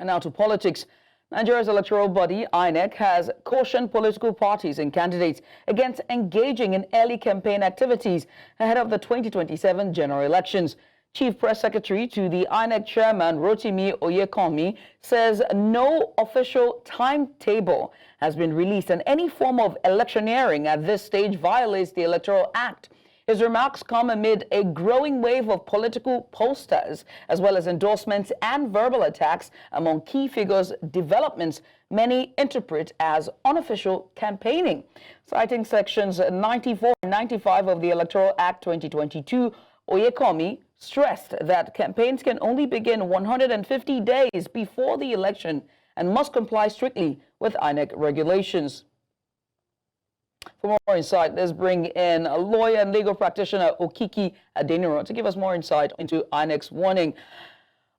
And now to politics. Nigeria's electoral body, INEC, has cautioned political parties and candidates against engaging in early campaign activities ahead of the 2027 general elections. Chief Press Secretary to the INEC chairman, Rotimi Oyekanmi, says no official timetable has been released and any form of electioneering at this stage violates the Electoral Act. His remarks come amid a growing wave of political posters, as well as endorsements and verbal attacks among key figures, developments many interpret as unofficial campaigning. Citing sections 94 and 95 of the Electoral Act 2022, Oyekanmi stressed that campaigns can only begin 150 days before the election and must comply strictly with INEC regulations. For more insight, let's bring in a lawyer and legal practitioner, Okiki Adeniran, to give us more insight into INEC's warning.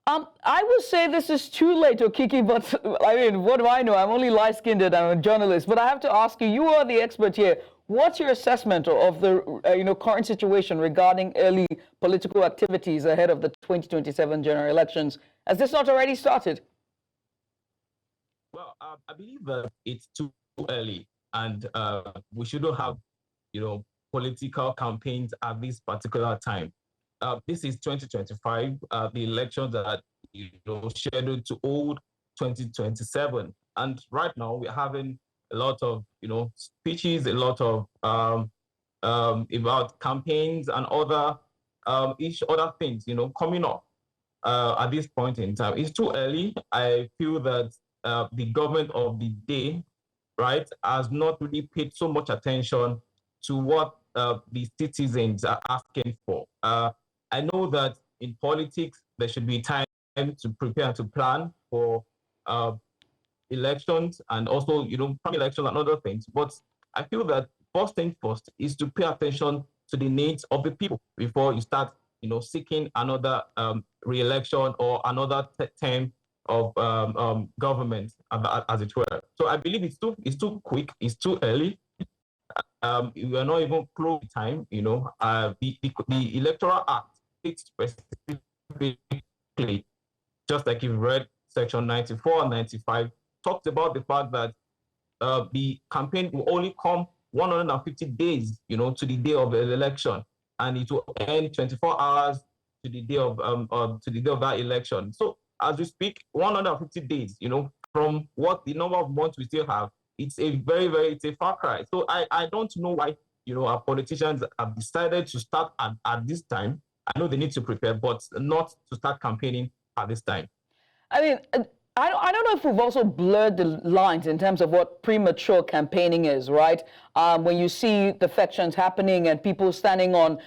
I would say this is too late, Okiki, but I mean, what do I know? I'm only light-skinned and I'm a journalist, but I have to ask you, you are the expert here. What's your assessment of the current situation regarding early political activities ahead of the 2027 general elections? Has this not already started? Well, I believe that it's too early. And we shouldn't have, political campaigns at this particular time. This is 2025. The elections that scheduled to hold 2027, and right now we're having a lot of speeches, a lot of about campaigns and other other things coming up at this point in time. It's too early. I feel that the government of the day, right, has not really paid so much attention to what the citizens are asking for. I know that in politics, there should be time to prepare and to plan for elections and also, from elections and other things. But I feel that first thing first is to pay attention to the needs of the people before you start, seeking another re-election or another term of government, as it were. So I believe it's too quick, it's too early. We are not even close to time. The Electoral Act states specifically, just like you've read, section 94 and 95 talks about the fact that the campaign will only come 150 days, to the day of the election, and it will end 24 hours to the day of that election. So as we speak, 150 days, from what the number of months we still have, it's a it's a far cry. So I don't know why, our politicians have decided to start at this time. I know they need to prepare, but not to start campaigning at this time. I mean, I don't know if we've also blurred the lines in terms of what premature campaigning is, right? When you see defections happening and people standing on,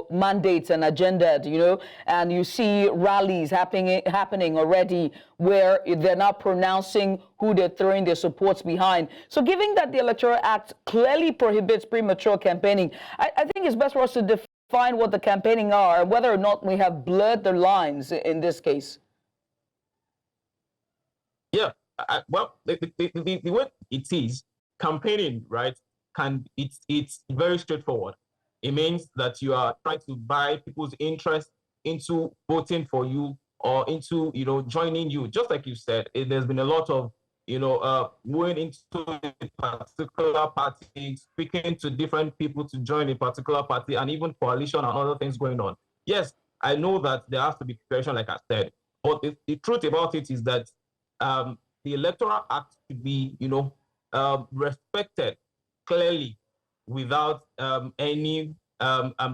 mandates and agenda, and you see rallies happening already where they're now pronouncing who they're throwing their supports behind. So given that the Electoral Act clearly prohibits premature campaigning, I think it's best for us to define what the campaigning are and whether or not we have blurred the lines in this case. Yeah, well, the way it is, campaigning, right, it's very straightforward. It means that you are trying to buy people's interest into voting for you or into, joining you. Just like you said, there's been a lot of, going into a particular party, speaking to different people to join a particular party, and even coalition and other things going on. Yes, I know that there has to be preparation, like I said, but the truth about it is that the Electoral Act should be, respected clearly without any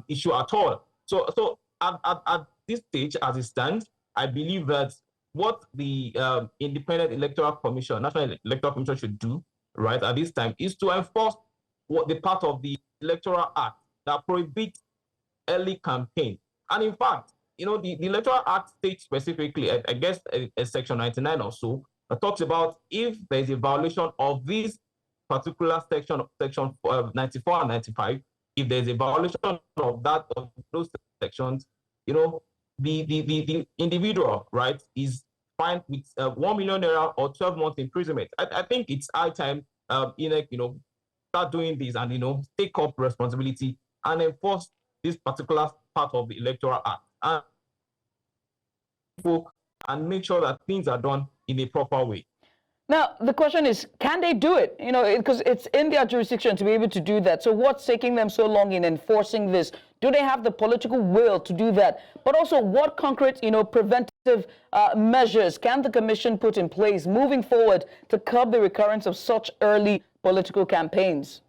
issue at all. So at this stage, as it stands, I believe that what the Independent Electoral Commission, National Electoral Commission, should do, right, at this time is to enforce what the part of the Electoral Act that prohibits early campaign. And in fact, the Electoral Act states specifically, I guess, section 99 or so, talks about if there is a violation of this particular section 94 and 95, if there is a violation of those sections, the individual, right, is fined with 1 million naira or 12 months imprisonment. I think it's high time, INEC, start doing this and take up responsibility and enforce this particular part of the Electoral Act and make sure that things are done in a proper way. Now, the question is, can they do it? You know, because it's in their jurisdiction to be able to do that. So what's taking them so long in enforcing this? Do they have the political will to do that? But also, what concrete, preventive measures can the commission put in place moving forward to curb the recurrence of such early political campaigns?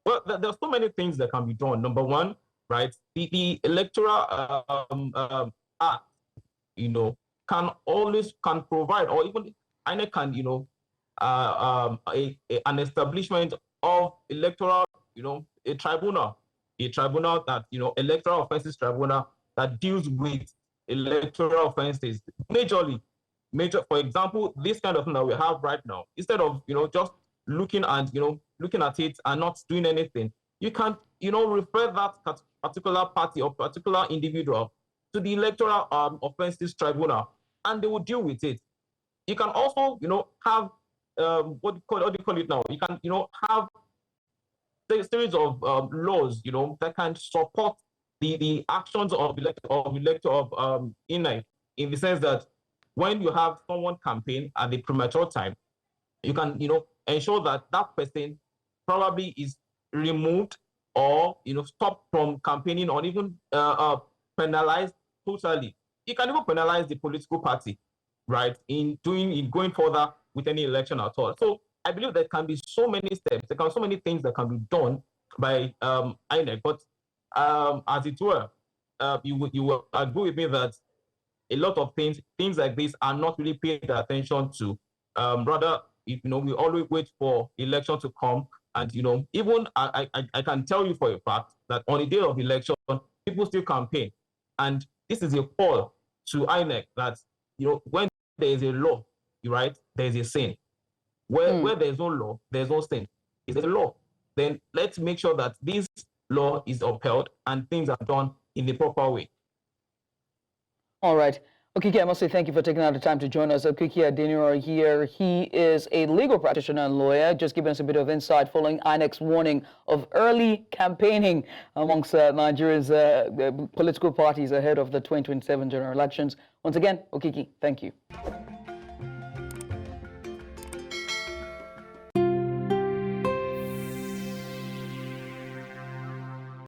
Well, there's so many things that can be done. Number one, right, the Electoral Act, can provide, or even INEC can, an establishment of electoral, a tribunal that, electoral offenses tribunal that deals with electoral offenses for example, this kind of thing that we have right now, instead of, just looking at it and not doing anything, you can, refer that particular party or particular individual to the electoral offenses tribunal, and they will deal with it. You can also, have what do you call it now? You can, have a series of laws, that can support the actions of INEC, in the sense that when you have someone campaign at the premature time, you can, ensure that that person probably is removed or, stopped from campaigning, or even penalized totally. You can even penalize the political party, right, in going further with any election at all. So I believe there can be so many steps, so many things that can be done by INEC. But as it were, you will agree with me that a lot of things like this are not really paid attention to. Rather, we always wait for election to come, and even I can tell you for a fact that on the day of election, people still campaign, and this is a call to INEC that when there is a law, right, there is a sin. Where there is no law, there is no sin. It's a law. Then let's make sure that this law is upheld and things are done in the proper way. All right. Okiki, I must say thank you for taking out the time to join us. Okiki Adeniran here. He is a legal practitioner and lawyer, just giving us a bit of insight following INEC's warning of early campaigning amongst Nigeria's political parties ahead of the 2027 general elections. Once again, Okiki, thank you.